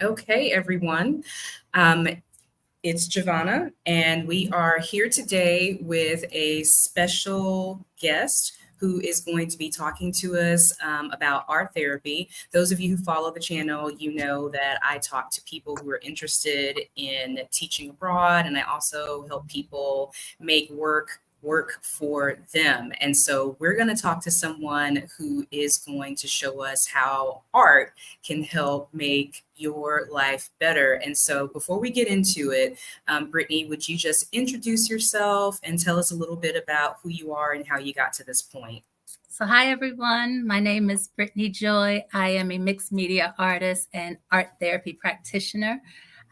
Okay, everyone. Um, it's Giovanna, and we are here today with a special guest who is going to be talking to us about art therapy. Those of you who follow the channel, you know that I talk to people who are interested in teaching abroad, and I also help people make work for them. And so we're going to talk to someone who is going to show us how art can help make your life better. And so before we get into it, Brittany, would you just introduce yourself and tell us a little bit about who you are and how you got to this point? So hi, everyone. My name is Brittany Joy. I am a mixed media artist and art therapy practitioner.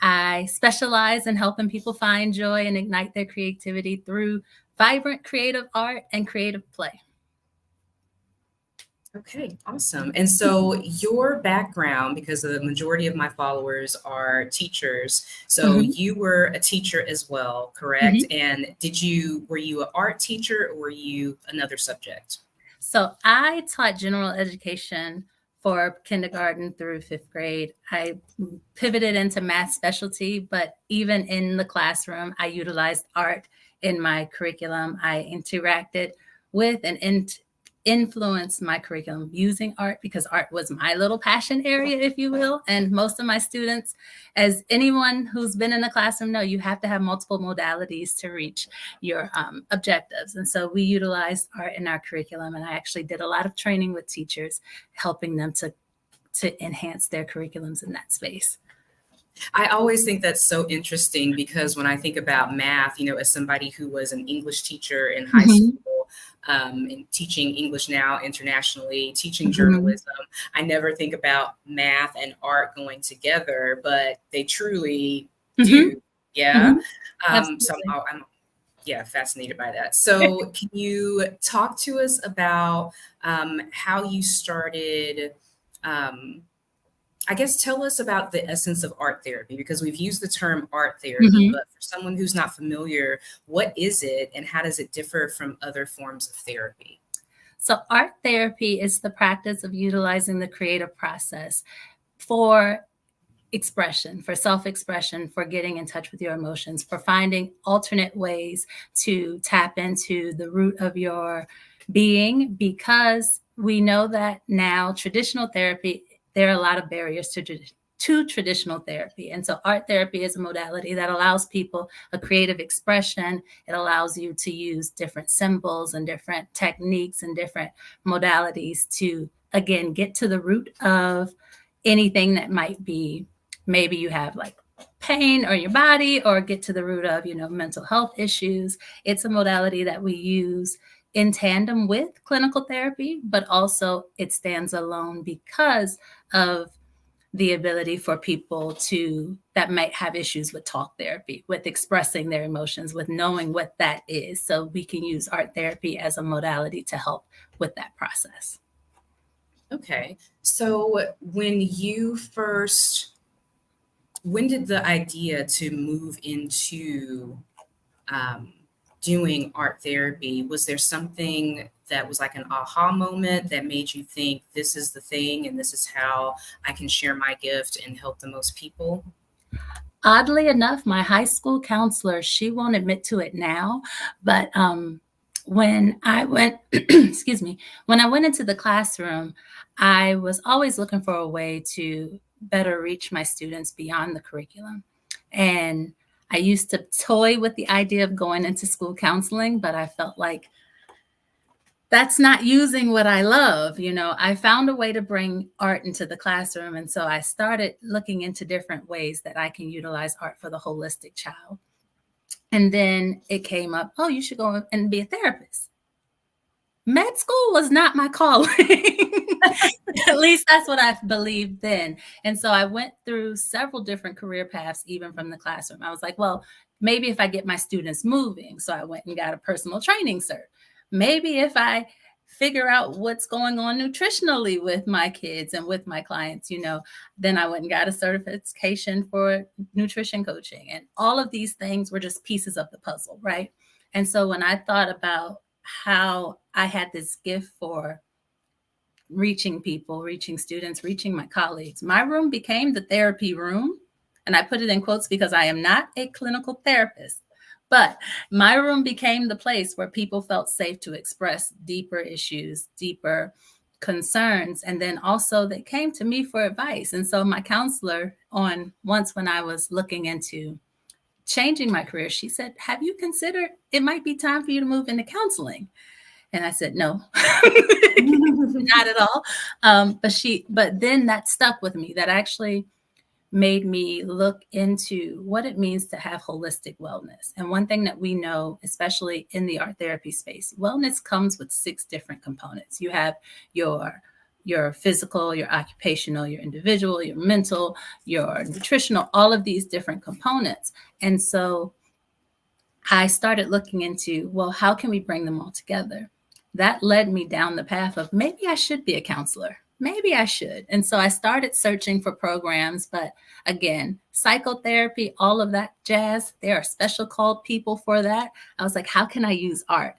I specialize in helping people find joy and ignite their creativity through vibrant creative art and creative play. Okay, awesome. And so your background, because the majority of my followers are teachers, so Mhm. you were a teacher as well, correct? Mhm. And were you an art teacher or were you another subject? So I taught general education for kindergarten through fifth grade. I pivoted into math specialty, but even in the classroom, I utilized art in my curriculum. I interacted with and influenced my curriculum using art because art was my little passion area, if you will. And most of my students, as anyone who's been in the classroom know, you have to have multiple modalities to reach your objectives. And so we utilized art in our curriculum. And I actually did a lot of training with teachers, helping them to enhance their curriculums in that space. I always think that's so interesting because when I think about math, as somebody who was an English teacher in high Mm-hmm. school, and teaching English now internationally, teaching Mm-hmm. journalism, I never think about math and art going together, but they truly Mm-hmm. do. Yeah. Mm-hmm. So Absolutely. I'm yeah, fascinated by that. So can you talk to us about how you started? Um, I guess tell us about the essence of art therapy because we've used the term art therapy, Mm-hmm. but for someone who's not familiar, what is it and how does it differ from other forms of therapy? So art therapy is the practice of utilizing the creative process for expression, for self-expression, for getting in touch with your emotions, for finding alternate ways to tap into the root of your being, because we know that now traditional therapy, there are a lot of barriers to traditional therapy. And so art therapy is a modality that allows people a creative expression. It allows you to use different symbols and different techniques and different modalities to, again, get to the root of anything that might be, maybe you have like pain or your body, or get to the root of, mental health issues. It's a modality that we use in tandem with clinical therapy, but also it stands alone because of the ability for people that might have issues with talk therapy, with expressing their emotions, with knowing what that is. So we can use art therapy as a modality to help with that process. Okay. So when did the idea to move into um, doing art therapy, was there something that was like an aha moment that made you think this is the thing and this is how I can share my gift and help the most people? Oddly enough, my high school counselor, she won't admit to it now, but when I went, excuse me, when I went into the classroom, I was always looking for a way to better reach my students beyond the curriculum. And I used to toy with the idea of going into school counseling, but I felt like that's not using what I love. I found a way to bring art into the classroom. And so I started looking into different ways that I can utilize art for the holistic child. And then it came up, oh, you should go and be a therapist. Med school was not my calling. At least that's what I believed then. And so I went through several different career paths, even from the classroom. I was like, well, maybe if I get my students moving. So I went and got a personal training cert. Maybe if I figure out what's going on nutritionally with my kids and with my clients, then I went and got a certification for nutrition coaching. And all of these things were just pieces of the puzzle, right? And so when I thought about how I had this gift for reaching people, reaching students, reaching my colleagues. My room became the therapy room. And I put it in quotes because I am not a clinical therapist, but my room became the place where people felt safe to express deeper issues, deeper concerns. And then also they came to me for advice. And so my counselor once when I was looking into changing my career, she said, have you considered it might be time for you to move into counseling? And I said, no, not at all. But then that stuck with me. That actually made me look into what it means to have holistic wellness. And one thing that we know, especially in the art therapy space, wellness comes with 6 different components. You have your physical, your occupational, your individual, your mental, your nutritional, all of these different components. And so I started looking into, well, how can we bring them all together? That led me down the path of maybe I should be a counselor. Maybe I should. And so I started searching for programs. But again, psychotherapy, all of that jazz, there are special called people for that. I was like, how can I use art?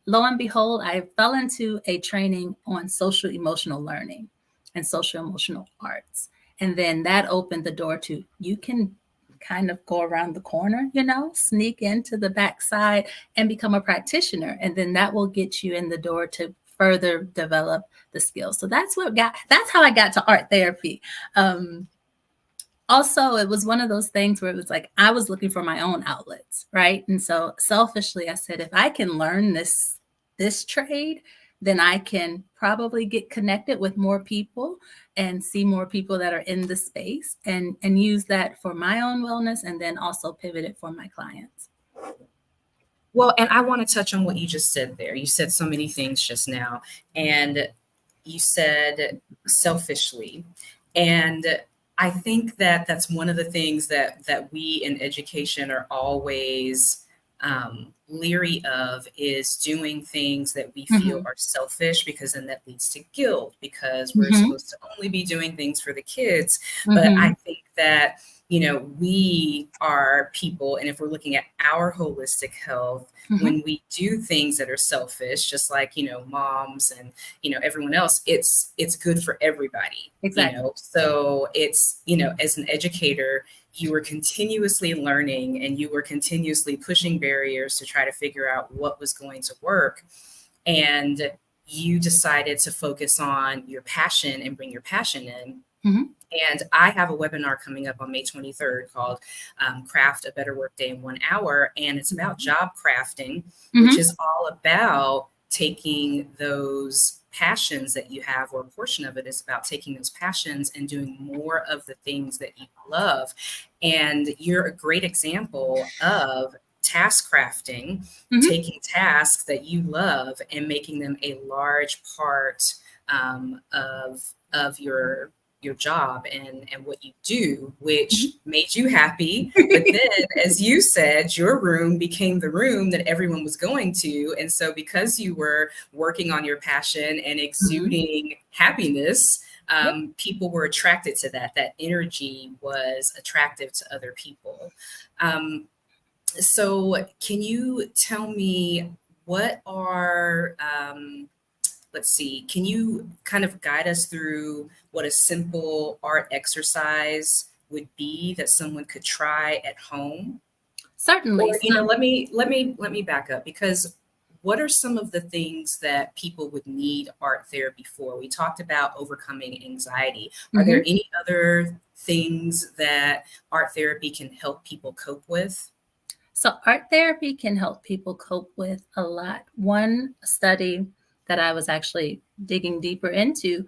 Lo and behold, I fell into a training on social emotional learning and social emotional arts. And then that opened the door to you can kind of go around the corner, sneak into the backside and become a practitioner. And then that will get you in the door to further develop the skills. So that's how I got to art therapy. Also, it was one of those things where it was like, I was looking for my own outlets, right? And so selfishly, I said, if I can learn this trade, then I can probably get connected with more people and see more people that are in the space and use that for my own wellness and then also pivot it for my clients. Well, and I want to touch on what you just said there. You said so many things just now, and you said selfishly. And I think that that's one of the things that we in education are always leery of, is doing things that we feel are selfish, because then that leads to guilt, because we're supposed to only be doing things for the kids. But I think that, we are people, and if we're looking at our holistic health, when we do things that are selfish, just like, moms and, everyone else, it's good for everybody. Exactly. So it's, as an educator, you were continuously learning and you were continuously pushing barriers to try to figure out what was going to work. And you decided to focus on your passion and bring your passion in. And I have a webinar coming up on May 23rd called Craft a Better Workday in 1 Hour. And it's about job crafting, which is all about taking those passions that you have, or a portion of it is about taking those passions and doing more of the things that you love. And you're a great example of task crafting, taking tasks that you love and making them a large part of your job and what you do, which made you happy. But then, as you said, your room became the room that everyone was going to. And so because you were working on your passion and exuding happiness, people were attracted to that. That energy was attractive to other people. So can you tell me what are, can you kind of guide us through what a simple art exercise would be that someone could try at home? Certainly. Or, let me back up, because what are some of the things that people would need art therapy for? We talked about overcoming anxiety. Are there any other things that art therapy can help people cope with? So art therapy can help people cope with a lot. One study that I was actually digging deeper into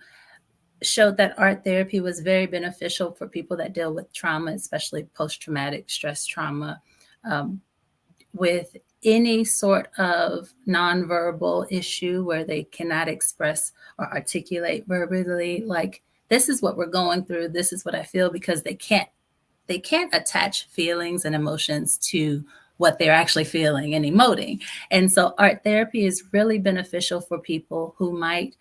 showed that art therapy was very beneficial for people that deal with trauma, especially post-traumatic stress trauma, with any sort of nonverbal issue where they cannot express or articulate verbally, like, this is what we're going through, this is what I feel, because they can't attach feelings and emotions to what they're actually feeling and emoting. And so art therapy is really beneficial for people who might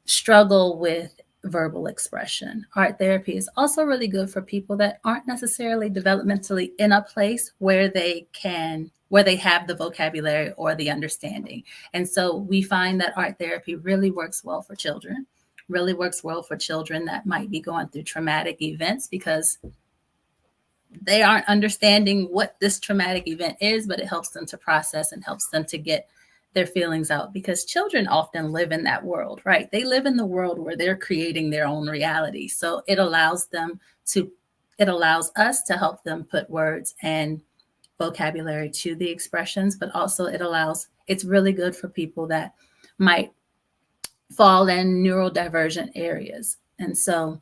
struggle with verbal expression. Art therapy is also really good for people that aren't necessarily developmentally in a place where they have the vocabulary or the understanding. And so we find that art therapy really works well for children, really works well for children that might be going through traumatic events because they aren't understanding what this traumatic event is, but it helps them to process and helps them to get their feelings out, because children often live in that world, right? They live in the world where they're creating their own reality. So it allows us to help them put words and vocabulary to the expressions, but also it's really good for people that might fall in neurodivergent areas. And so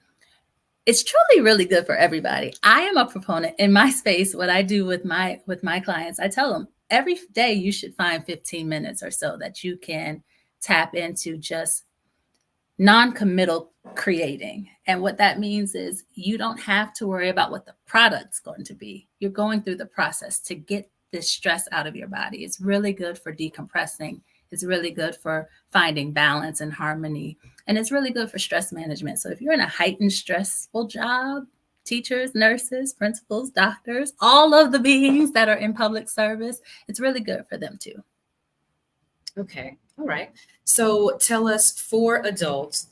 it's truly really good for everybody. I am a proponent in my space. What I do with my clients, I tell them every day you should find 15 minutes or so that you can tap into just non-committal creating. And what that means is you don't have to worry about what the product's going to be. You're going through the process to get this stress out of your body. It's really good for decompressing. It's really good for finding balance and harmony. And it's really good for stress management. So if you're in a heightened, stressful job, teachers, nurses, principals, doctors, all of the beings that are in public service, it's really good for them too. Okay. All right. So tell us, for adults,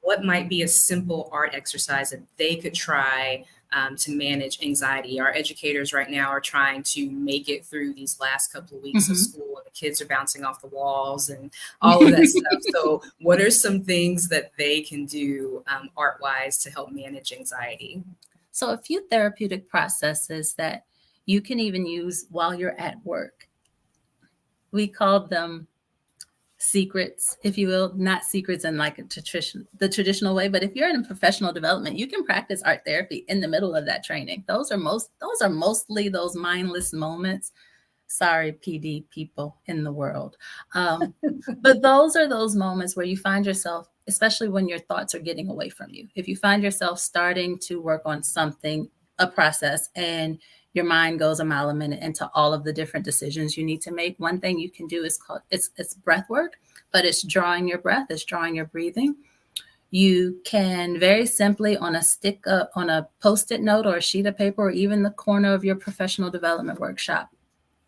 what might be a simple art exercise that they could try to manage anxiety? Our educators right now are trying to make it through these last couple of weeks of school, and the kids are bouncing off the walls and all of that stuff. So what are some things that they can do art-wise to help manage anxiety? So a few therapeutic processes that you can even use while you're at work. We call them secrets, if you will, not secrets in like the traditional way, but if you're in professional development, you can practice art therapy in the middle of that training. Those are mostly those mindless moments. Sorry, PD people in the world. But those are those moments where you find yourself, especially when your thoughts are getting away from you. If you find yourself starting to work on something, a process, and your mind goes a mile a minute into all of the different decisions you need to make, one thing you can do is it's breath work, but it's drawing your breath, it's drawing your breathing. You can very simply on a Post-it note or a sheet of paper, or even the corner of your professional development workshop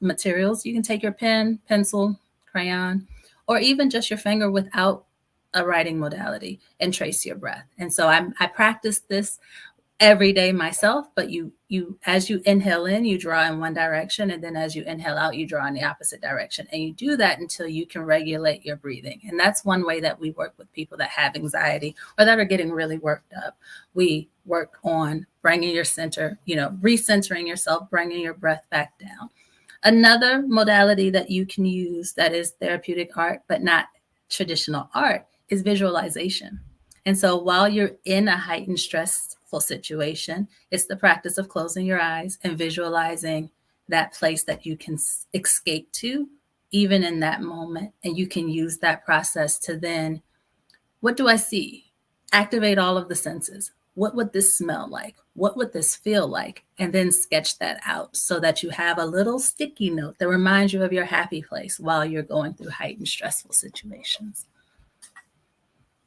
materials, you can take your pen, pencil, crayon, or even just your finger without a writing modality and trace your breath. And so I practice this every day myself, but you as you inhale in, you draw in one direction, and then as you inhale out, you draw in the opposite direction. And you do that until you can regulate your breathing. And that's one way that we work with people that have anxiety or that are getting really worked up. We work on bringing your center, recentering yourself, bringing your breath back down. Another modality that you can use that is therapeutic art, but not traditional art, is visualization. And so while you're in a heightened stressful situation, it's the practice of closing your eyes and visualizing that place that you can escape to, even in that moment. And you can use that process to then, what do I see? Activate all of the senses. What would this smell like? What would this feel like? And then sketch that out so that you have a little sticky note that reminds you of your happy place while you're going through heightened stressful situations.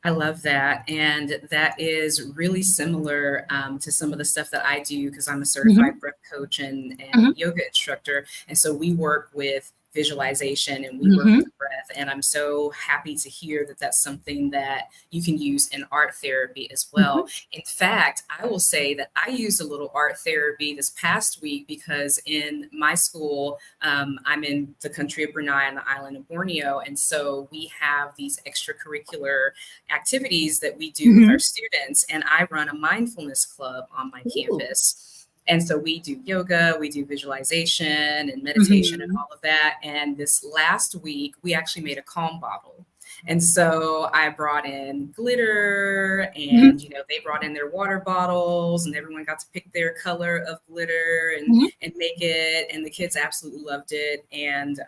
I love that. And that is really similar to some of the stuff that I do, because I'm a certified breath coach and yoga instructor. And so we work with visualization and we work with breath. And I'm so happy to hear that that's something that you can use in art therapy as well. In fact, I will say that I used a little art therapy this past week because in my school, I'm in the country of Brunei on the island of Borneo. And so we have these extracurricular activities that we do with our students. And I run a mindfulness club on my campus. And so we do yoga, we do visualization and meditation and all of that. And this last week, we actually made a calm bottle. And so I brought in glitter and, they brought in their water bottles and everyone got to pick their color of glitter and make it. And the kids absolutely loved it. And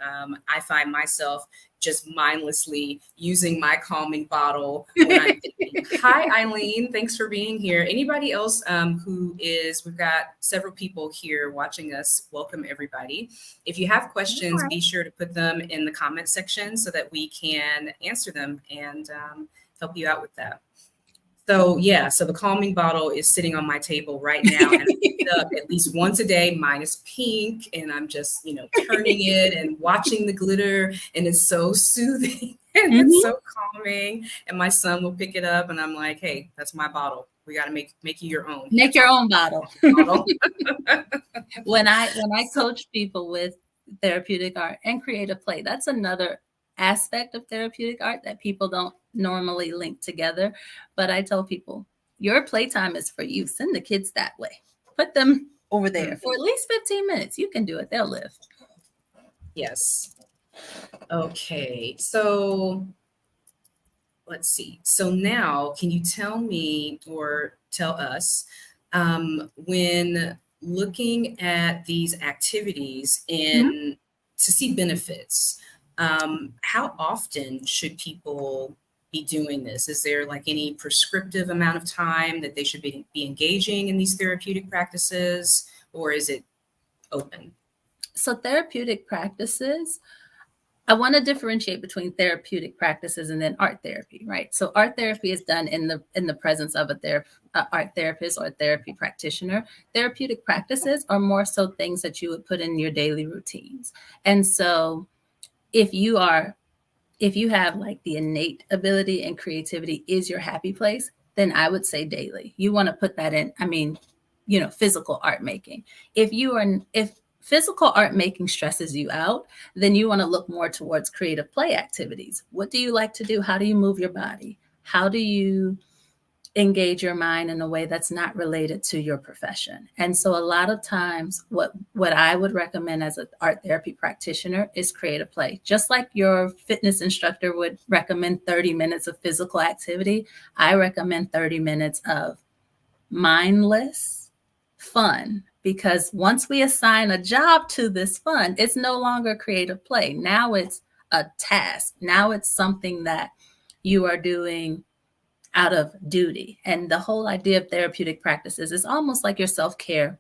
I find myself just mindlessly using my calming bottle when I'm thinking. Hi, Eileen. Thanks for being here. Anybody else we've got several people here watching us. Welcome, everybody. If you have questions, be sure to put them in the comment section so that we can answer them and help you out with that. So the calming bottle is sitting on my table right now, and I pick it up at least once a day. Mine is pink, and I'm just, turning it and watching the glitter, and it's so soothing. And it's Mhm. so calming. And my son will pick it up, and I'm like, "Hey, that's my bottle. We got to make you your own. Make That's your all own bottle. bottle." When I So, coach people with therapeutic art and creative play, that's another aspect of therapeutic art that people don't normally link together. But I tell people, your playtime is for you. Send the kids that way. Put them over there mm, for at least 15 minutes. You can do it. They'll live. yes. Okay. So let's see. So now, can you tell me or tell us when looking at these activities Mhm. in to see benefits, how often should people be doing this? Is there like any prescriptive amount of time that they should be engaging in these therapeutic practices, or is it open? So therapeutic practices, I want to differentiate between therapeutic practices and then art therapy, right? So art therapy is done in the presence of art therapist or a therapy practitioner. Therapeutic practices are more so things that you would put in your daily routines. And so if you are if you have like the innate ability and creativity is your happy place, then I would say daily. You want to put that in, I mean, physical art making. If physical art making stresses you out, then you want to look more towards creative play activities. What do you like to do? How do you move your body? How do you engage your mind in a way that's not related to your profession? And so a lot of times what I would recommend as an art therapy practitioner is creative play. Just like your fitness instructor would recommend 30 minutes of physical activity, I recommend 30 minutes of mindless fun, because once we assign a job to this fun, it's no longer creative play. Now it's a task. Now it's something that you are doing out of duty. And the whole idea of therapeutic practices is almost like your self-care.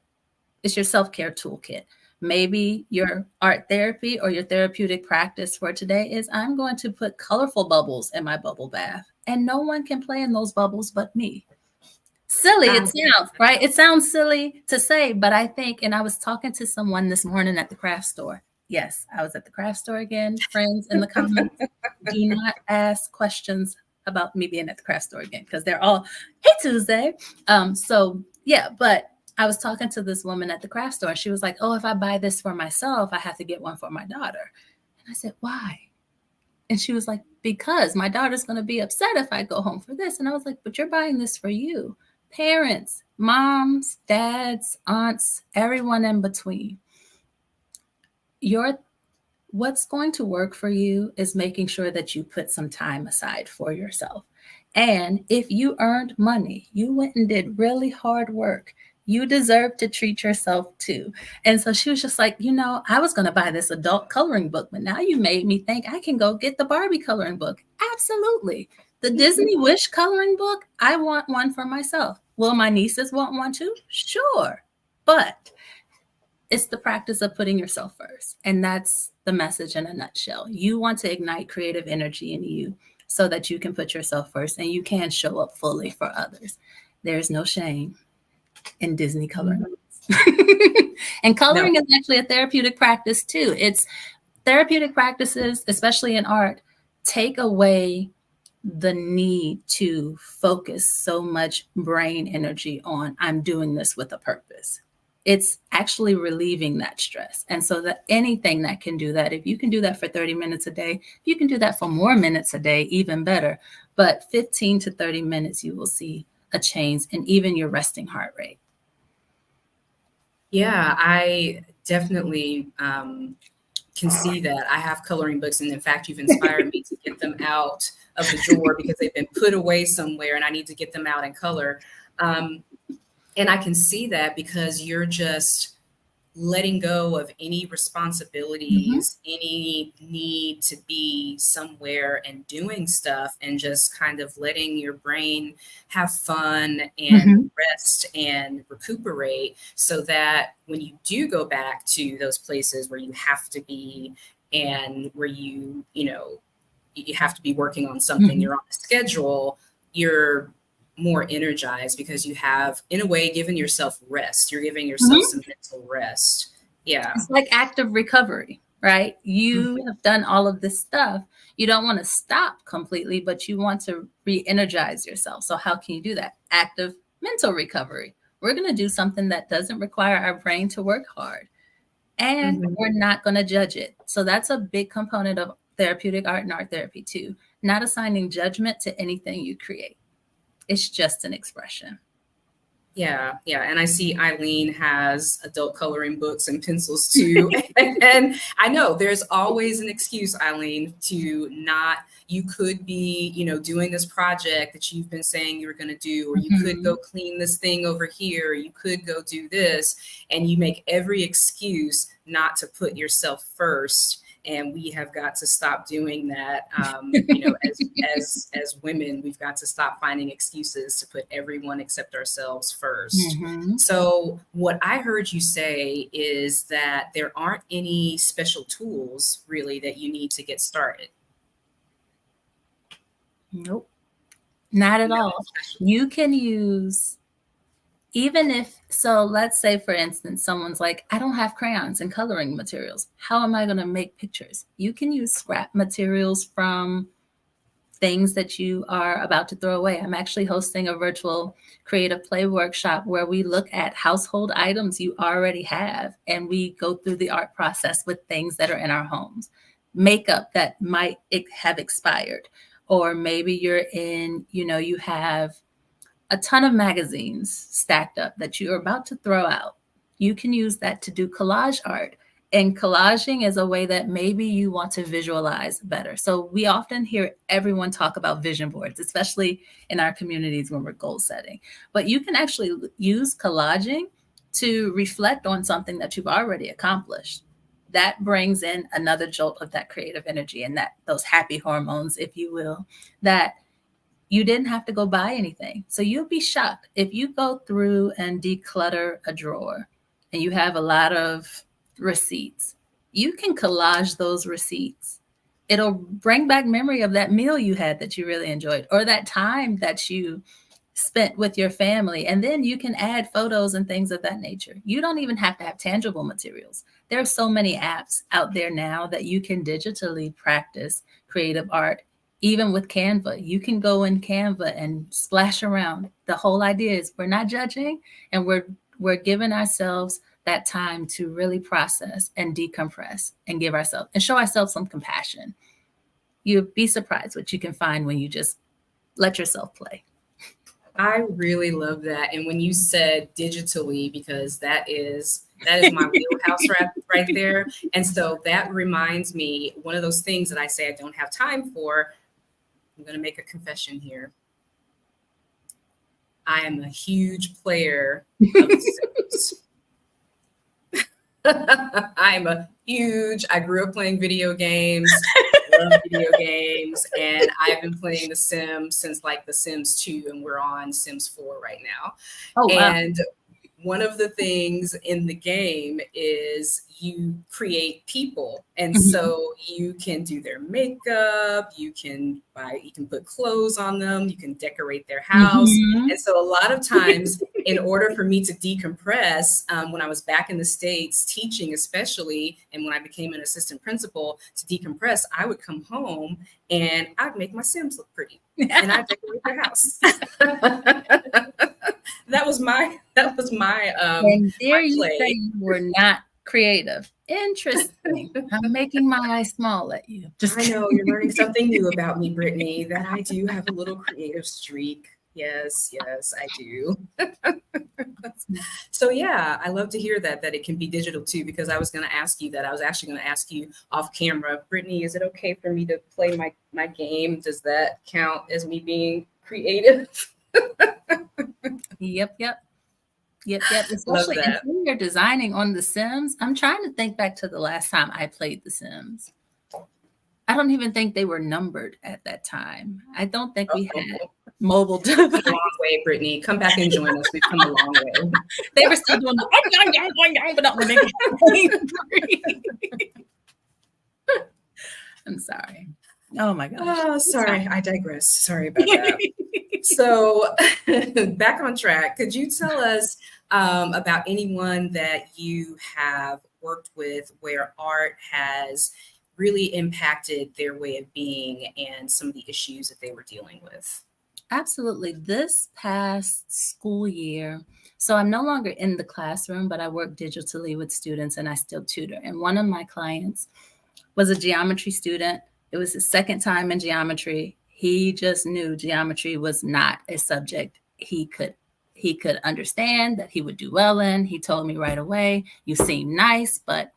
It's your self-care toolkit. Maybe your art therapy or your therapeutic practice for today is I'm going to put colorful bubbles in my bubble bath, and no one can play in those bubbles but me. Silly it Um, sounds, right? It sounds silly to say, but I think, and I was talking to someone this morning at the craft store. Yes, I was at the craft store again. Friends in the comments, do not ask questions about me being at the craft store again, because they're all, hey, Tuesday. So yeah, but I was talking to this woman at the craft store. She was like, oh, if I buy this for myself, I have to get one for my daughter. And I said, why? And she was like, because my daughter's going to be upset if I go home for this. And I was like, but you're buying this for you. Parents, moms, dads, aunts, everyone in between. Your What's going to work for you is making sure that you put some time aside for yourself. And if you earned money, you went and did really hard work, you deserve to treat yourself too. And so she was just like, I was going to buy this adult coloring book, but now you made me think I can go get the Barbie coloring book. Absolutely. The Disney Wish coloring book, I want one for myself. Will my nieces want one too? Sure. But it's the practice of putting yourself first. And that's the message in a nutshell. You want to ignite creative energy in you so that you can put yourself first and you can show up fully for others. There's no shame in Disney coloring. And no. coloring is actually a therapeutic practice too. It's therapeutic practices, especially in art, take away the need to focus so much brain energy on I'm doing this with a purpose. It's actually relieving that stress. And so that anything that can do that, if you can do that for 30 minutes a day, if you can do that for more minutes a day, even better. But 15 to 30 minutes, you will see a change in even your resting heart rate. Yeah, I definitely can see that. I have coloring books, and in fact, you've inspired me to get them out of the drawer because they've been put away somewhere, and I need to get them out in color. Um, and I can see that because you're just letting go of any Mm-hmm. responsibilities, any need to be somewhere and doing stuff, and just kind of letting your brain have fun and Mm-hmm. rest and recuperate so that when you do go back to those places where you have to be and where you have to be working on something, Mm-hmm. you're on a schedule, you're more energized because you have, in a way, given yourself rest. You're giving yourself Mm-hmm. some mental rest. Yeah. It's like active recovery. right? Mhm. You have done all of this stuff. You don't want to stop completely, but you want to re-energize yourself. So how can you do that? Active mental recovery. We're going to do something that doesn't require our brain to work hard, and Mhm. we're not going to judge it. So that's a big component of therapeutic art and art therapy too. Not assigning judgment to anything you create. It's just an expression. Yeah, yeah. And I see Eileen has adult coloring books and pencils too. And I know there's always an excuse, Eileen, to not, you could be, doing this project that you've been saying you were going to do, or you could go Mhm. clean this thing over here, or you could go do this. And you make every excuse not to put yourself first. And we have got to stop doing that. As women, we've got to stop finding excuses to put everyone except ourselves first. Mhm. So what I heard you say is that there aren't any special tools really that you need to get started. Nope, not at No all. special. You can use, even if, so let's say, for instance, someone's like, I don't have crayons and coloring materials. How am I going to make pictures? You can use scrap materials from things that you are about to throw away. I'm actually hosting a virtual creative play workshop where we look at household items you already have, and we go through the art process with things that are in our homes. Makeup that might have expired, or maybe you're in, you have a ton of magazines stacked up that you are about to throw out. You can use that to do collage art. And collaging is a way that maybe you want to visualize better. So we often hear everyone talk about vision boards, especially in our communities when we're goal setting. But you can actually use collaging to reflect on something that you've already accomplished. That brings in another jolt of that creative energy and that those happy hormones, if you will, that you didn't have to go buy anything. So you'll be shocked if you go through and declutter a drawer and you have a lot of receipts. You can collage those receipts. It'll bring back memory of that meal you had that you really enjoyed, or that time that you spent with your family. And then you can add photos and things of that nature. You don't even have to have tangible materials. There are so many apps out there now that you can digitally practice creative art. Even with Canva, you can go in Canva and splash around. The whole idea is we're not judging, and we're giving ourselves that time to really process and decompress and give ourselves and show ourselves some compassion. You'd be surprised what you can find when you just let yourself play. I really love that. And when you said digitally, because that is my wheelhouse right there. And so that reminds me, one of those things that I say I don't have time for. I'm going to make a confession here. I am a huge player of The Sims. I grew up playing video games, love video games, and I've been playing The Sims since like The Sims 2, and we're on Sims 4 right now. Oh, wow. And one of the things in the game is you create people, and Mhm. so you can do their makeup, you can put clothes on them, you can decorate their house. Mhm. And so a lot of times, in order for me to decompress, when I was back in the States teaching, especially, and when I became an assistant principal, to decompress, I would come home and I'd make my Sims look pretty and I'd decorate their house. And my dare you say play. you were not creative. Interesting. I'm making my eyes small at you. Just I kidding. know you're learning something new about me, Brittany, that I do have a little creative streak. Yes, yes, I do. So yeah, I love to hear that it can be digital too, because I was going to ask you that. I was actually going to ask you off camera, Brittany, is it okay for me to play my game? Does that count as me being creative? Yep, yep. Yep, yep. Love Especially that. interior designing on The Sims. I'm trying to think back to the last time I played The Sims. I don't even think they were numbered at that time. I don't think we had Uh-oh. mobile We've come a devices. long way, Brittany. Come back and join us. We've come a long way. They were still doing the but not the big. I'm sorry. Oh my gosh. Oh, sorry, I digress. Sorry about that. So, back on track. Could you tell us about anyone that you have worked with where art has really impacted their way of being and some of the issues that they were dealing with? Absolutely. This past school year, so I'm no longer in the classroom, but I work digitally with students and I still tutor. And one of my clients was a geometry student. It was his second time in geometry. He just knew geometry was not a subject he could understand, that he would do well in. He told me right away, "You seem nice, but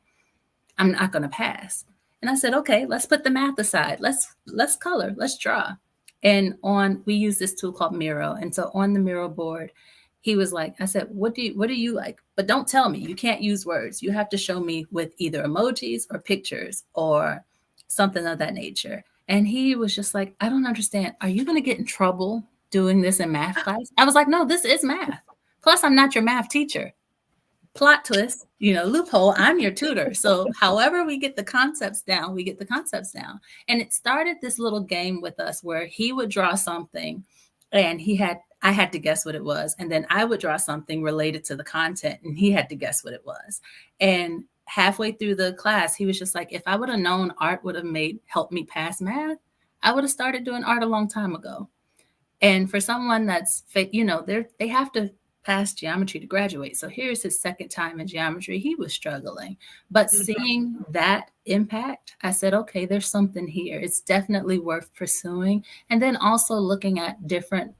I'm not going to pass." And I said, "Okay, let's put the math aside. Let's color, let's draw." And on we use this tool called Miro. And so on the Miro board, he was like, I said, "What do you like? But don't tell me. You can't use words. You have to show me with either emojis or pictures or something of that nature." And he was just like, "I don't understand. Are you going to get in trouble doing this in math class?" I was like, "No, this is math. Plus, I'm not your math teacher." Plot twist, loophole, I'm your tutor. So however we get the concepts down, we get the concepts down. And it started this little game with us where he would draw something and I had to guess what it was. And then I would draw something related to the content and he had to guess what it was. And halfway through the class, he was just like, "If I would have known art would have helped me pass math, I would have started doing art a long time ago." And for someone that's, they have to pass geometry to graduate. So here's his second time in geometry. He was struggling. But seeing that impact, I said, okay, there's something here. It's definitely worth pursuing. And then also looking at different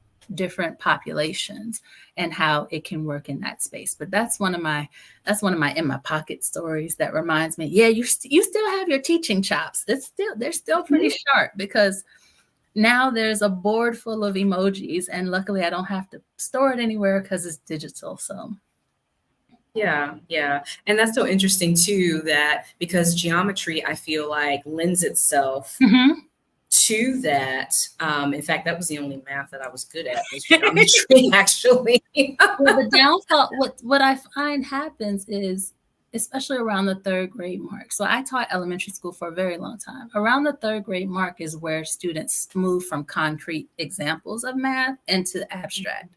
populations and how it can work in that space. But that's one of my in my pocket stories that reminds me, yeah, you still have your teaching chops. They're still pretty sharp, because now there's a board full of emojis, and luckily I don't have to store it anywhere because it's digital. So Yeah, yeah. And that's so interesting too, that because geometry, I feel like, lends itself to that. In fact, that was the only math that I was good at, was geometry, actually. Well, the downfall, what I find happens is, especially around the third grade mark. So I taught elementary school for a very long time. Around the third grade mark is where students move from concrete examples of math into abstract.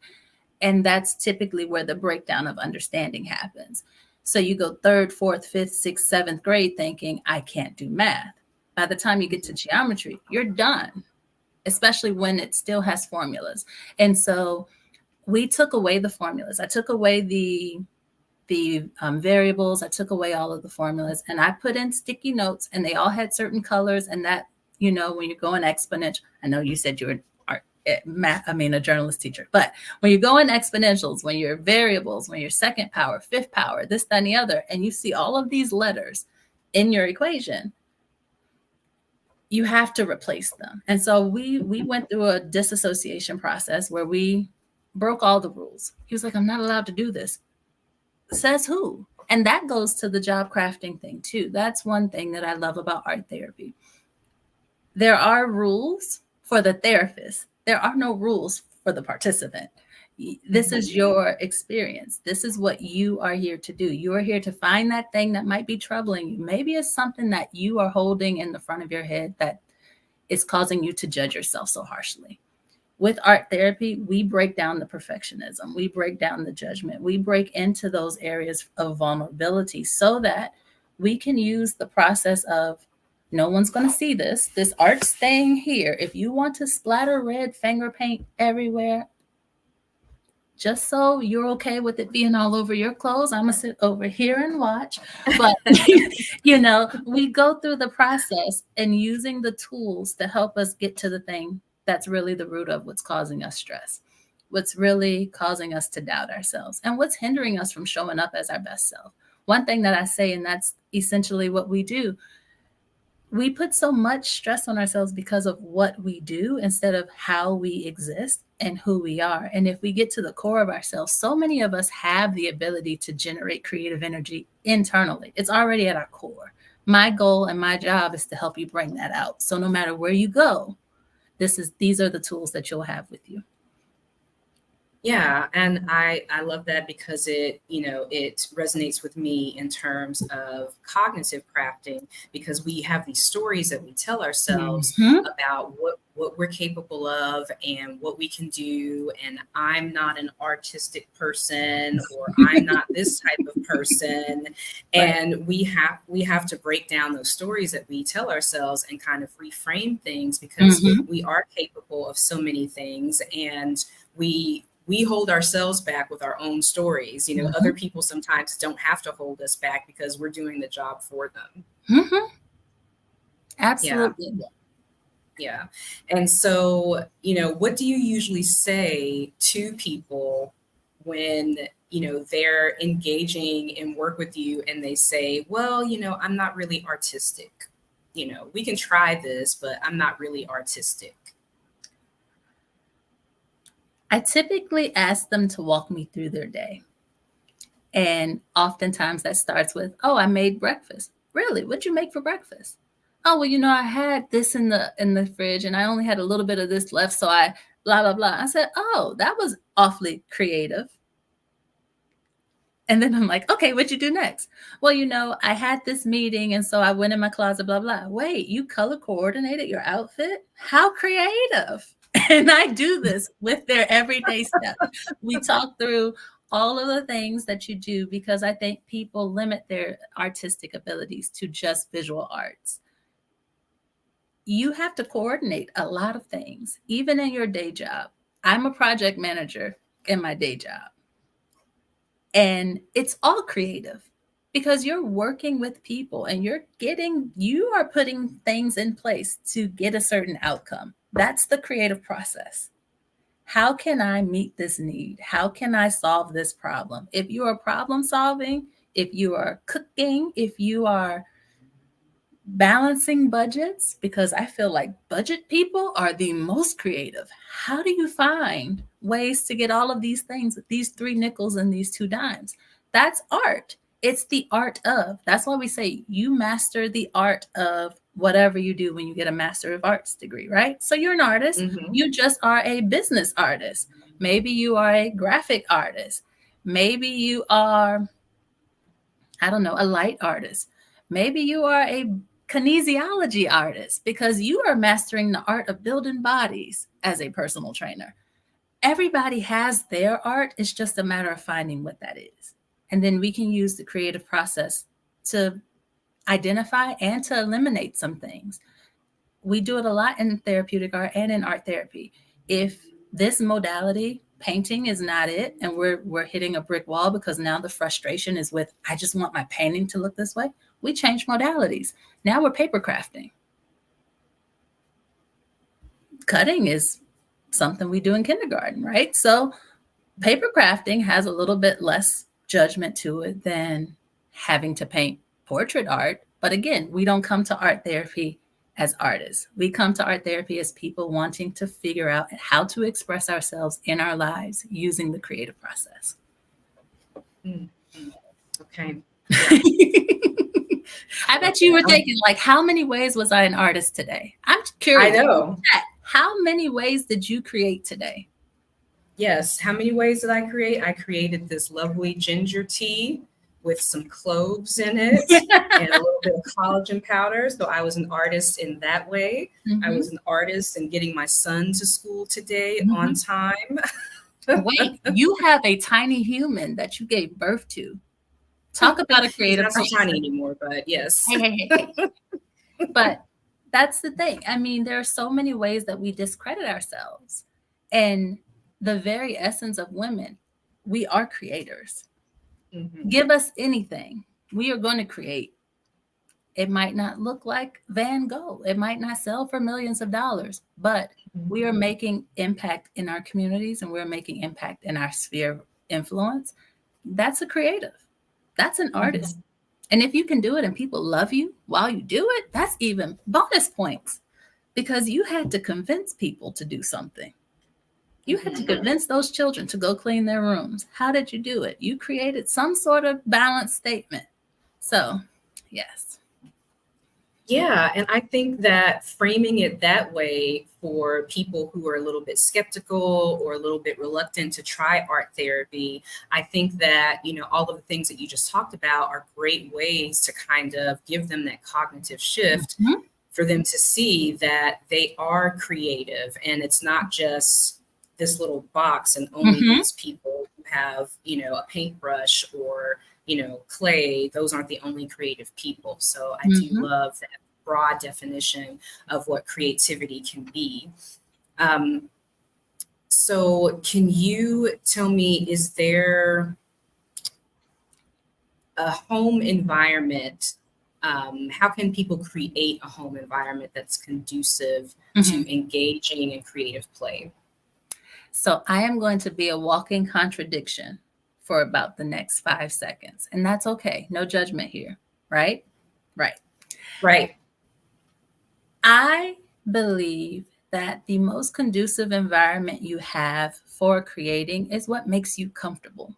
And that's typically where the breakdown of understanding happens. So you go third, fourth, fifth, sixth, seventh grade thinking, I can't do math. By the time you get to geometry, you're done, especially when it still has formulas. And so we took away the formulas. I took away the variables. I took away all of the formulas and I put in sticky notes, and they all had certain colors. And that, when you're going exponential, I know you said you were a journalist teacher, but when you go in exponentials, when you're variables, when you're second power, fifth power, this, that, and the other, and you see all of these letters in your equation, you have to replace them. And so we went through a disassociation process where we broke all the rules. He was like, "I'm not allowed to do this." Says who? And that goes to the job crafting thing too. That's one thing that I love about art therapy. There are rules for the therapist. There are no rules for the participant. This is your experience. This is what you are here to do. You are here to find that thing that might be troubling you. Maybe it's something that you are holding in the front of your head that is causing you to judge yourself so harshly. With art therapy, we break down the perfectionism. We break down the judgment. We break into those areas of vulnerability so that we can use the process of, no one's going to see this. This art's staying here. If you want to splatter red finger paint everywhere, just so you're okay with it being all over your clothes, I'm going to sit over here and watch. But, we go through the process and using the tools to help us get to the thing that's really the root of what's causing us stress, what's really causing us to doubt ourselves, and what's hindering us from showing up as our best self. One thing that I say, and that's essentially what we do, we put so much stress on ourselves because of what we do instead of how we exist and who we are. And if we get to the core of ourselves, so many of us have the ability to generate creative energy internally. It's already at our core. My goal and my job is to help you bring that out. So no matter where you go, these are the tools that you'll have with you. Yeah, and I love that because it resonates with me in terms of cognitive crafting because we have these stories that we tell ourselves Mm-hmm. about what we're capable of and what we can do, and I'm not an artistic person, or I'm not this type of person. Right. And we have to break down those stories that we tell ourselves and kind of reframe things because Mm-hmm. we are capable of so many things, and we hold ourselves back with our own stories. Mm-hmm. Other people sometimes don't have to hold us back because we're doing the job for them. Mm-hmm. Yeah. Absolutely. Yeah. And so, what do you usually say to people when, they're engaging in work with you and they say, well, I'm not really artistic. We can try this, but I'm not really artistic. I typically ask them to walk me through their day. And oftentimes that starts with, oh, I made breakfast. Really? What'd you make for breakfast? Oh, well, I had this in the fridge and I only had a little bit of this left. So I blah, blah, blah. I said, oh, that was awfully creative. And then I'm like, okay, what'd you do next? Well, I had this meeting and so I went in my closet, blah, blah. Wait, you color coordinated your outfit? How creative. And I do this with their everyday steps. We talk through all of the things that you do because I think people limit their artistic abilities to just visual arts. You have to coordinate a lot of things, even in your day job. I'm a project manager in my day job. And it's all creative because you're working with people and you are putting things in place to get a certain outcome. That's the creative process. How can I meet this need? How can I solve this problem? If you are problem solving, if you are cooking, if you are balancing budgets, because I feel like budget people are the most creative. How do you find ways to get all of these things with these 3 nickels and these 2 dimes? That's art. It's the art of. That's why we say you master the art of whatever you do when you get a Master of Arts degree, right? So you're an artist. Hmm. You just are a business artist. Maybe you are a graphic artist. Maybe you are, I don't know, a light artist. Maybe you are a kinesiology artist because you are mastering the art of building bodies as a personal trainer. Everybody has their art. It's just a matter of finding what that is. And then we can use the creative process to identify and to eliminate some things. We do it a lot in therapeutic art and in art therapy. If this modality, painting, is not it, and we're hitting a brick wall because now the frustration is with, I just want my painting to look this way, we change modalities. Now we're paper crafting. Cutting is something we do in kindergarten, right? So paper crafting has a little bit less judgment to it than having to paint portrait art. But again, we don't come to art therapy as artists. We come to art therapy as people wanting to figure out how to express ourselves in our lives using the creative process. Mm-hmm. Okay. Yeah. I bet you were thinking, like, how many ways was I an artist today? I'm I curious. know. How many ways did you create today? Yes. How many ways did I create? I created this lovely ginger tea with some cloves in it and a little bit of collagen powder. So I was an artist in that way. I Mm-hmm. was an artist in getting my son to school today on Mm-hmm. time. Wait, you have a tiny human that you gave birth to. Talk about a He's creative not so process. tiny anymore, but yes. Hey, hey, hey, hey. But that's the thing. I mean, there are so many ways that we discredit ourselves. And the very essence of women, we are creators. Mm-hmm. Give us anything, we are going to create. It might not look like Van Gogh, it might not sell for millions of dollars, but we are making impact in our communities and we're making impact in our sphere of influence. That's a creative. That's an Mm-hmm. artist. And if you can do it and people love you while you do it, that's even bonus points because you had to convince people to do something. You had to Mm-hmm. convince those children to go clean their rooms. How did you do it? You created some sort of balanced statement. So, yes. Yeah, and I think that framing it that way for people who are a little bit skeptical or a little bit reluctant to try art therapy, I think that, all of the things that you just talked about are great ways to kind of give them that cognitive shift Mhm, for them to see that they are creative and it's not just this little box and only mhm, these people who have, a paintbrush or, clay. Those aren't the only creative people. So I do mhm. love that broad definition of what creativity can be. Um, so can you tell me, is there a home environment, how can people create a home environment that's conducive Mhm. to engaging in creative play? So I am going to be a walking contradiction for about the next 5 seconds, and that's okay. No judgment here, right? Right. Right. I believe that the most conducive environment you have for creating is what makes you comfortable.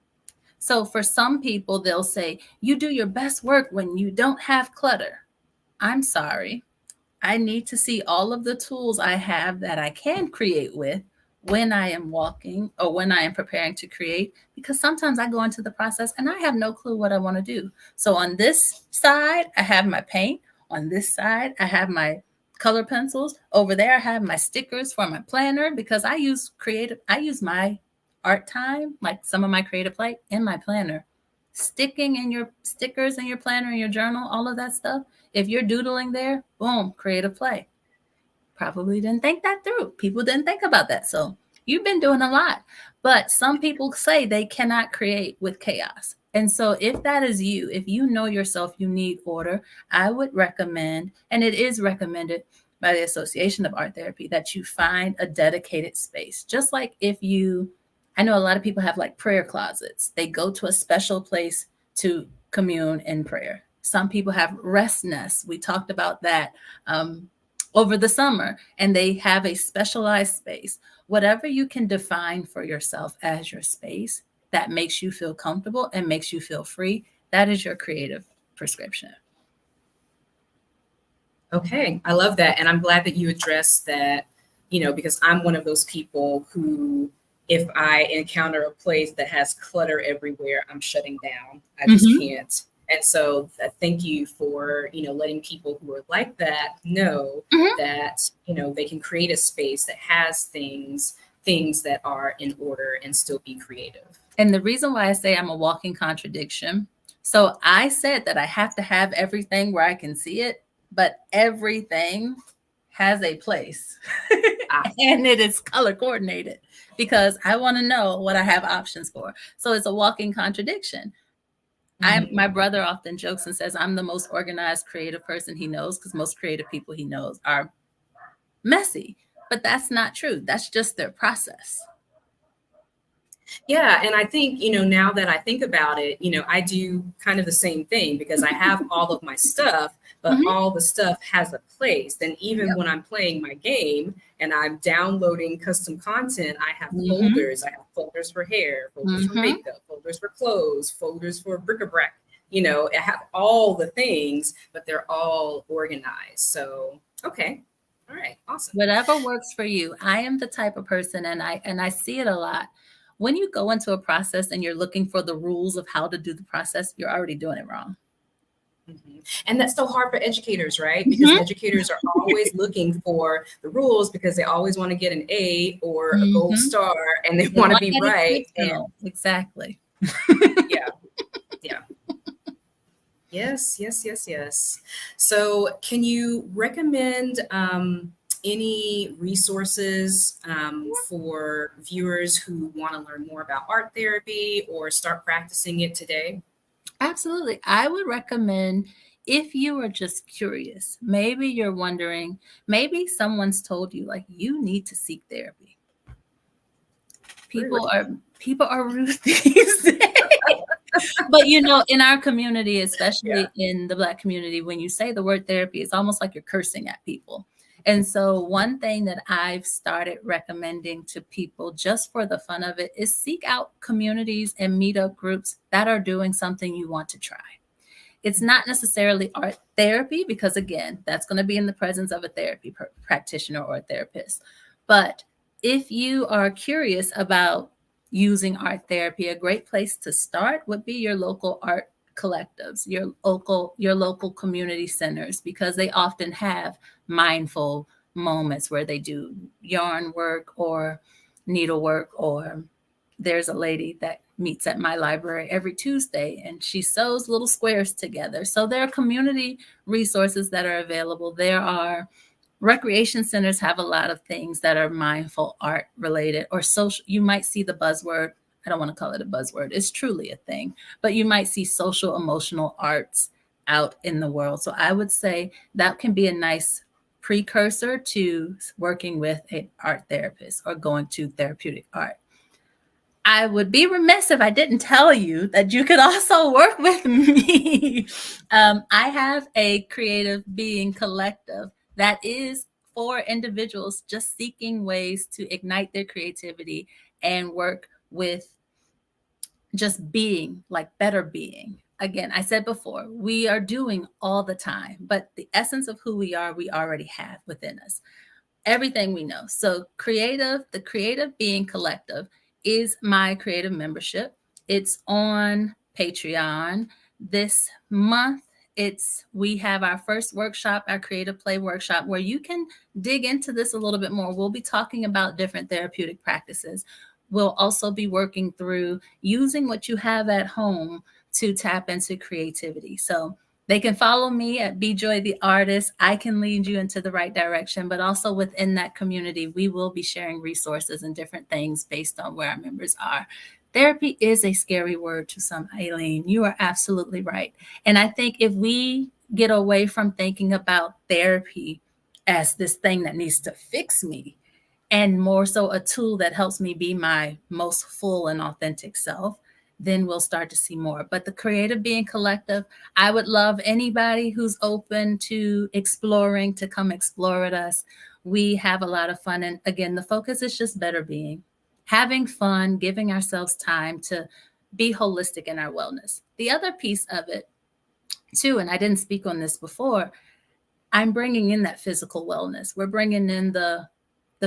So for some people, they'll say, you do your best work when you don't have clutter. I'm sorry. I need to see all of the tools I have that I can create with when I am walking or when I am preparing to create, because sometimes I go into the process and I have no clue what I want to do. So on this side, I have my paint. On this side, I have my color pencils. Over there, I have my stickers for my planner because I use my art time, like some of my creative play in my planner. Sticking in your stickers in your planner, in your journal, all of that stuff, if you're doodling there, boom, creative play. Probably didn't think that through. People didn't think about that. So you've been doing a lot. But some people say they cannot create with chaos. And so if that is you, if you know yourself, you need order, I would recommend, and it is recommended by the Association of Art Therapy, that you find a dedicated space. Just like I know a lot of people have like prayer closets. They go to a special place to commune in prayer. Some people have rest nests. We talked about that over the summer, and they have a specialized space. Whatever you can define for yourself as your space that makes you feel comfortable and makes you feel free, that is your creative prescription. Okay, I love that. And I'm glad that you addressed that, because I'm one of those people who, if I encounter a place that has clutter everywhere, I'm shutting down. I just Mm-hmm. can't. And so thank you for, letting people who are like that know Mm-hmm. that, they can create a space that has things that are in order and still be creative. And the reason why I say I'm a walking contradiction, so I said that I have to have everything where I can see it, but everything has a place Ah, and it is color coordinated because I want to know what I have options for. So it's a walking contradiction. mhm. My brother often jokes and says I'm the most organized creative person he knows because most creative people he knows are messy, but that's not true. That's just their process. Yeah, and I think, now that I think about it, I do kind of the same thing because I have all of my stuff, but Mm-hmm. all the stuff has a place. And even Yep. when I'm playing my game and I'm downloading custom content, I have Mm-hmm. folders. I have folders for hair, folders for Mm-hmm. makeup, folders for clothes, folders for bric-a-brac. I have all the things, but they're all organized. So, okay. All right. Awesome. Whatever works for you. I am the type of person, and I see it a lot. When you go into a process and you're looking for the rules of how to do the process, you're already doing it wrong. Mhm. And that's so hard for educators, right? Because Mm-hmm. educators are always looking for the rules because they always want to get an A or a gold Mm-hmm. star and they They want to want be that right. And exceptional. Exactly. yeah, yeah. Yes, yes, yes, yes. So, can you recommend any resources for viewers who want to learn more about art therapy or start practicing it today? Absolutely. I would recommend, if you are just curious, maybe you're wondering, maybe someone's told you like you need to seek therapy. People Really? are people are rude these days. But in our community, Yeah. especially in the Black community, when you say the word therapy, it's almost like you're cursing at people. And so one thing that I've started recommending to people just for the fun of it is seek out communities and meetup groups that are doing something you want to try. It's not necessarily art therapy because, again, that's going to be in the presence of a therapy practitioner or a therapist. But if you are curious about using art therapy, a great place to start would be your local art collectives, your local community centers, because they often have mindful moments where they do yarn work or needlework, or there's a lady that meets at my library every Tuesday and she sews little squares together. So there are community resources that are available. There are recreation centers have a lot of things that are mindful art related or social. You might see the buzzword. I don't want to call it a buzzword. It's truly a thing, but you might see social emotional arts out in the world. So I would say that can be a nice precursor to working with an art therapist or going to therapeutic art. I would be remiss if I didn't tell you that you could also work with me. I have a creative being collective that is for individuals just seeking ways to ignite their creativity and work with just being, like better being. Again, I said before, we are doing all the time, but the essence of who we are, we already have within us. Everything we know. So the Creative Being Collective is my creative membership. It's on Patreon. This month, we have our first workshop, our creative play workshop, where you can dig into this a little bit more. We'll be talking about different therapeutic practices. We'll also be working through using what you have at home to tap into creativity. So they can follow me at Be Joy the Artist. I can lead you into the right direction, but also within that community, we will be sharing resources and different things based on where our members are. Therapy is a scary word to some, Aileen. You are absolutely right. And I think if we get away from thinking about therapy as this thing that needs to fix me, and more so a tool that helps me be my most full and authentic self, then we'll start to see more. But the Creative Being Collective, I would love anybody who's open to exploring to come explore with us. We have a lot of fun. And again, the focus is just better being, having fun, giving ourselves time to be holistic in our wellness. The other piece of it, too, and I didn't speak on this before, I'm bringing in that physical wellness. We're bringing in the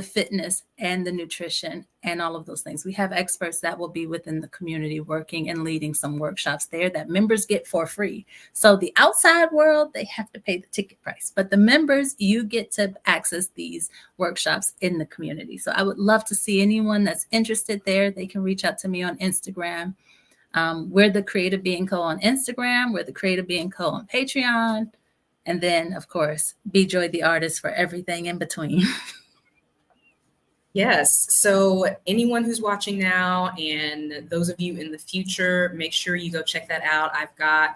fitness and the nutrition and all of those things. We have experts that will be within the community working and leading some workshops there that members get for free. So the outside world, they have to pay the ticket price, but the members, you get to access these workshops in the community. So I would love to see anyone that's interested there. They can reach out to me on Instagram. We're the Creative Being Co. on Instagram. We're the Creative Being Co. on Patreon. And then, of course, Be Joy the Artist for everything in between. Yes. So anyone who's watching now and those of you in the future, make sure you go check that out. I've got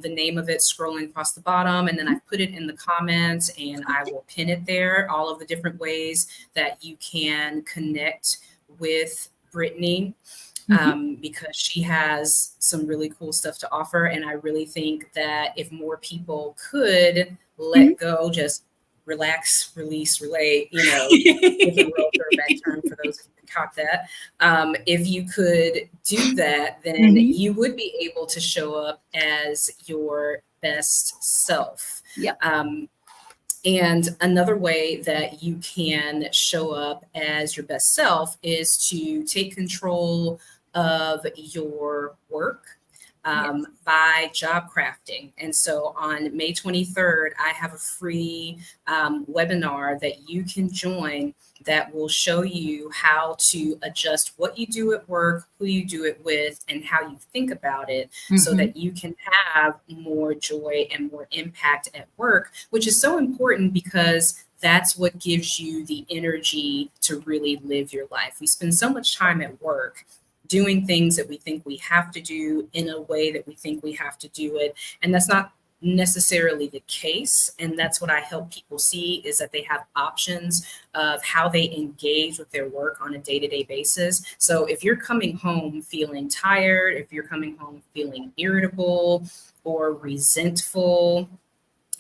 the name of it scrolling across the bottom, and then I've put it in the comments and I will pin it there, all of the different ways that you can connect with Brittany. Because she has some really cool stuff to offer. And I really think that if more people could let go, just relax, release, relate, different world back term for those who caught that. If you could do that, then you would be able to show up as your best self. Yeah. And another way that you can show up as your best self is to take control of your work by job crafting. And so on May 23rd, I have a free webinar that you can join that will show you how to adjust what you do at work, who you do it with, and how you think about it so that you can have more joy and more impact at work, which is so important because that's what gives you the energy to really live your life. We spend so much time at work doing things that we think we have to do in a way that we think we have to do it. And that's not necessarily the case. And that's what I help people see, is that they have options of how they engage with their work on a day-to-day basis. So if you're coming home feeling tired, if you're coming home feeling irritable or resentful,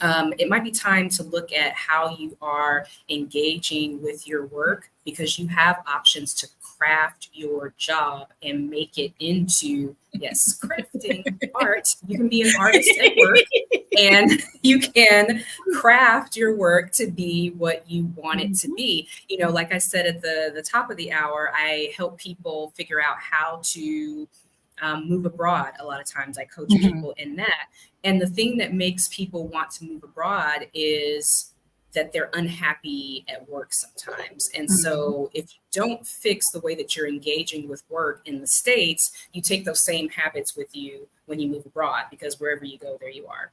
it might be time to look at how you are engaging with your work, because you have options to craft your job and make it into, yes, crafting art. You can be an artist at work, and you can craft your work to be what you want it to be. Like I said at the top of the hour, I help people figure out how to move abroad. A lot of times I coach people in that. And the thing that makes people want to move abroad is that they're unhappy at work sometimes. And so if you don't fix the way that you're engaging with work in the States, you take those same habits with you when you move abroad, because wherever you go, there you are.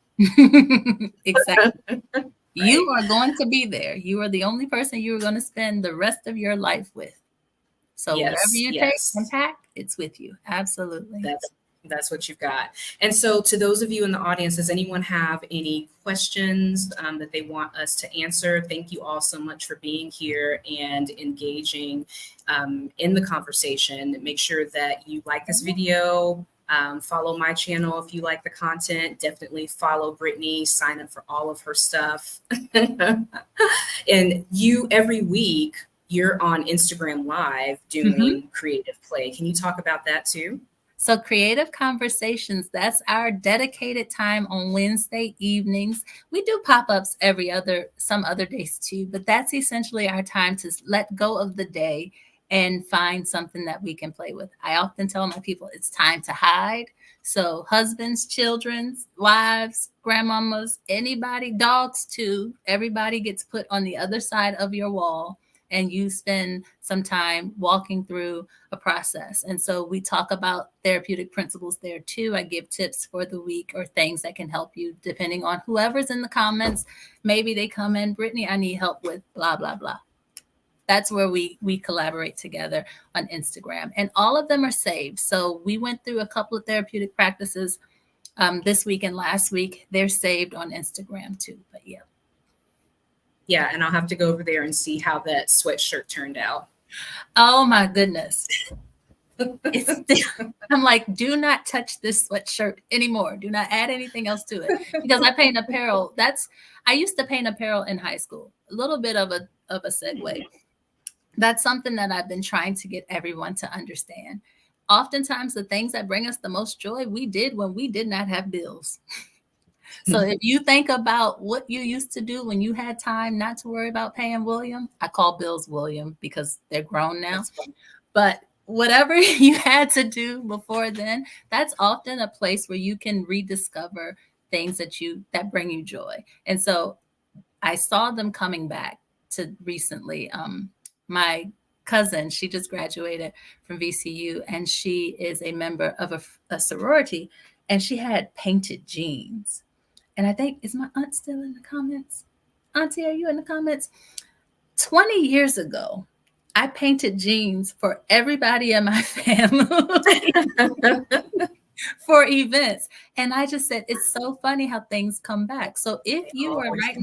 Exactly. Right. You are going to be there. You are the only person you are going to spend the rest of your life with. So wherever you take and pack, it's with you. Absolutely. That's what you've got. And so to those of you in the audience, does anyone have any questions that they want us to answer? Thank you all so much for being here and engaging in the conversation. Make sure that you like this video. Follow my channel if you like the content. Definitely follow Brittany. Sign up for all of her stuff. And you, every week, you're on Instagram Live doing creative play. Can you talk about that too? So Creative Conversations, that's our dedicated time on Wednesday evenings. We do pop-ups some other days too, but that's essentially our time to let go of the day and find something that we can play with. I often tell my people it's time to hide. So husbands, children, wives, grandmamas, anybody, dogs too, everybody gets put on the other side of your wall, and you spend some time walking through a process. And so we talk about therapeutic principles there too. I give tips for the week or things that can help you depending on whoever's in the comments. Maybe they come in, Brittany, I need help with blah, blah, blah. That's where we collaborate together on Instagram. And all of them are saved. So we went through a couple of therapeutic practices this week and last week. They're saved on Instagram too. But yeah. Yeah, and I'll have to go over there and see how that sweatshirt turned out. Oh my goodness. I'm like, do not touch this sweatshirt anymore. Do not add anything else to it, because I paint apparel. I used to paint apparel in high school. A little bit of a segue. That's something that I've been trying to get everyone to understand. Oftentimes the things that bring us the most joy, we did when we did not have bills. So if you think about what you used to do when you had time not to worry about paying William, I call bills William because they're grown now, but whatever you had to do before then, that's often a place where you can rediscover things that bring you joy. And so I saw them coming back to recently. My cousin, she just graduated from VCU, and she is a member of a sorority, and she had painted jeans. And I think, is my aunt still in the comments? Auntie, are you in the comments? 20 years ago, I painted jeans for everybody in my family for events. And I just said, it's so funny how things come back. So if you are right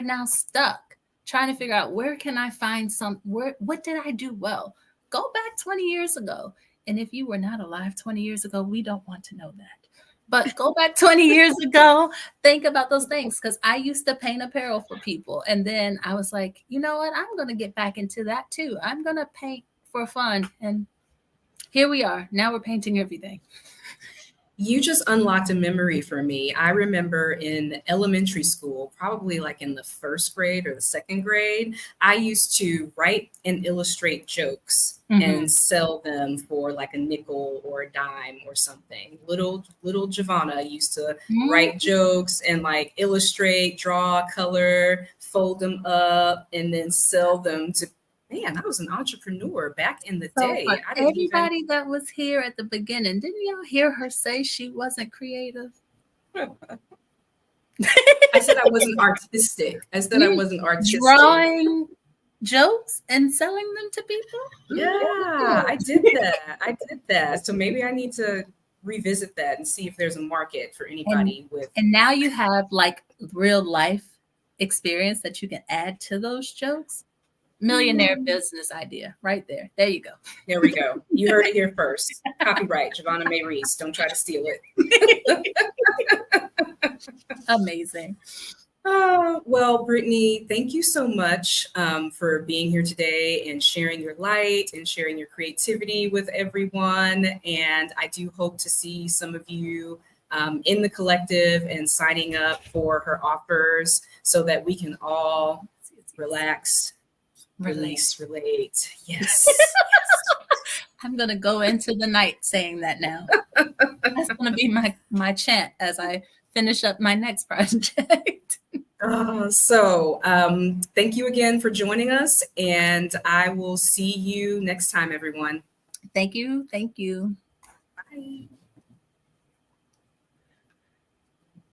now stuck trying to figure out where can I find what did I do well? Go back 20 years ago. And if you were not alive 20 years ago, we don't want to know that. But go back 20 years ago, think about those things, because I used to paint apparel for people. And then I was like, you know what? I'm going to get back into that too. I'm going to paint for fun. And here we are. Now we're painting everything. You just unlocked a memory for me. I remember in elementary school, probably like in the first grade or the second grade, I used to write and illustrate jokes and sell them for like a nickel or a dime or something. Little Giovanna used to write jokes and like illustrate, draw, color, fold them up, and then sell them to. Man, I was an entrepreneur back in the day. Everybody that was here at the beginning, didn't y'all hear her say she wasn't creative? I said I wasn't artistic. Drawing jokes and selling them to people? Yeah, I did that. So maybe I need to revisit that and see if there's a market for anybody with. And now you have like real life experience that you can add to those jokes. Millionaire business idea right there. There you go. There we go. You heard it here first. Copyright, Giovanna May Reese. Don't try to steal it. Amazing. Well, Brittany, thank you so much for being here today and sharing your light and sharing your creativity with everyone. And I do hope to see some of you in the collective and signing up for her offers so that we can all relax, release, relate. Yes. I'm going to go into the night saying that now. That's going to be my chant as I finish up my next project. Thank you again for joining us, and I will see you next time, everyone. Thank you. Thank you. Bye.